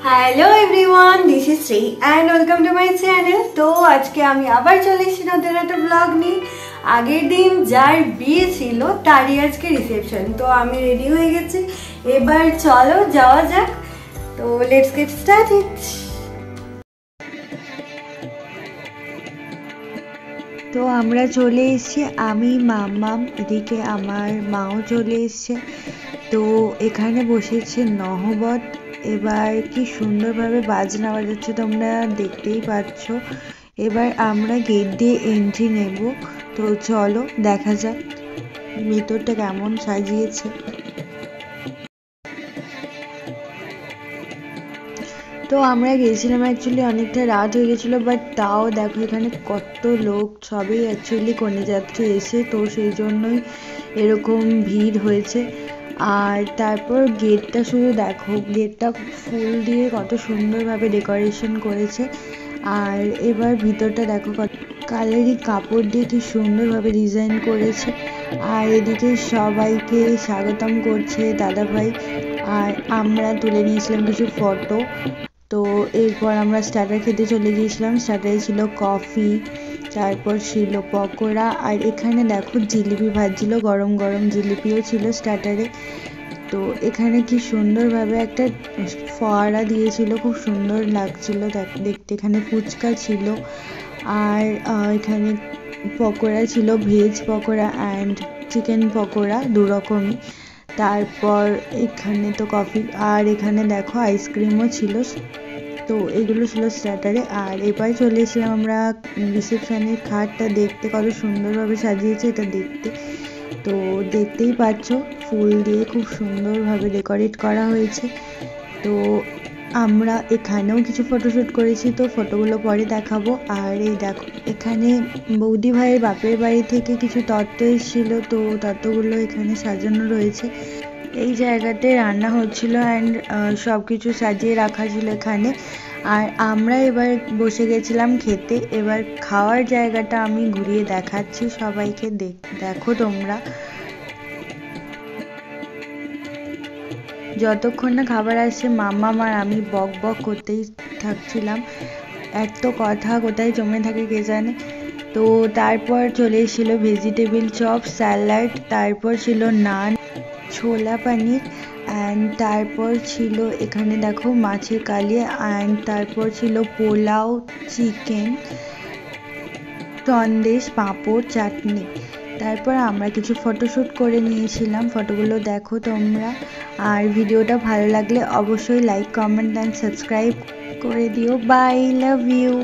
Hello everyone, this is Shri and welcome to my channel. তো আজকে আমি আবার চলে এসেছি নতুন একটা ব্লগ নিয়ে। আগের দিন যার বিয়ে ছিল তারই আজকে রিসেপশন। তো আমি রেডি হয়ে গেছি, এবার চলো যাওয়া যাক। তো লেটস গেট স্টার্টেড। তো আমরা চলে এসেছি, আমি মাম্মাম, এদিকে আমার মাও চলে এসছে। তো এখানে বসেছে নহবত। এবার কি সুন্দরভাবে বাজনা বাজাচ্ছে, তোমরা দেখতেই পাচ্ছ। এবার আমরা গেট দিয়ে এন্ট্রি নেব। তো চলো দেখা যাক ভেতরটা কেমন সাজিয়েছে। তো আমরা গেছিলাম, অ্যাকচুয়ালি অনেকটা রাত হয়ে গেছিলো, বাট তাও দেখো এখানে কত লোক, সবই অ্যাকচুয়ালি কন্যাযাত্রী এসে, তো সেই জন্যই এরকম ভিড় হয়েছে। আর তারপর গেটটা শুধু দেখো, গেটটা ফুল দিয়ে কত সুন্দরভাবে ডেকোরেশন করেছে। আর এবার ভিতরটা দেখো কত কালারি কাপড় দিয়ে কি সুন্দরভাবে ডিজাইন করেছে। আর এদিকে সবাইকে স্বাগতম করছে দাদাভাই। আর আমরা তুলে নিয়েছিলাম কিছু ফটো। তো এরপর আমরা স্টার্টার খেতে চলে গিয়েছিলাম। স্টার্টারে ছিল কফি, তারপর ছিল পকোড়া, আর এখানে দেখো জিলিপি ভাজছিল, গরম গরম জিলিপিও ছিল স্টার্টারে। তো এখানে কি সুন্দরভাবে একটা ফোয়ারা দিয়েছিল, খুব সুন্দর লাগছিল দেখতে। এখানে ফুচকা ছিল, আর এখানে পকোড়া ছিল, veg pakora and chicken pakora, দুরকমই। তারপর এখানে তো কফি, আর এখানে দেখো আইসক্রিমও ছিল। তো এগুলো ছিল স্টার্টারে। আর এবার চলে এসেছিলাম আমরা রিসেপশনের খাটটা দেখতে, কত সুন্দরভাবে সাজিয়েছে এটা দেখতে। তো দেখতেই পাচ্ছ ফুল দিয়ে খুব সুন্দরভাবে ডেকোরেট করা হয়েছে। তো আমরা এখানেও কিছু ফটোশ্যুট করেছি, তো ফটোগুলো পরে দেখাবো। আর এই দেখো এখানে বৌদি ভাইয়ের বাপের বাড়ি থেকে কিছু তত্ত্ব এসেছিল, তো তত্ত্বগুলো এখানে সাজানো রয়েছে। এই জায়গাতে রান্না হচ্ছিল অ্যান্ড সব কিছু সাজিয়ে রাখা ছিল এখানে। আর আমরা এবার বসে গেছিলাম খেতে। এবার খাওয়ার জায়গাটা আমি ঘুরিয়ে দেখাচ্ছি সবাইকে, দেখো তোমরা। যতক্ষণ না খাবার আসছে মাম্মাম আর আমি বক বক করতেই থাকছিলাম, এত কথা কোথায় জমে থাকে কে জানে। তো তারপর চলে এসেছিল ভেজিটেবিল চপ, স্যালাড, তারপর ছিল নান, ছোলা পনির, অ্যান্ড তারপর ছিল এখানে দেখো মাছের কালিয়া, অ্যান্ড তারপর ছিল পোলাও, চিকেন, সন্দেশ, পাঁপড়, চাটনি। তারপর আমরা কিছু ফটোশ্যুট করে নিয়েছিলাম, ফটোগুলো দেখো তোমরা। আর ভিডিওটা ভালো লাগলে অবশ্যই লাইক, কমেন্ট অ্যান্ড সাবস্ক্রাইব করে দিও। Bye, love you.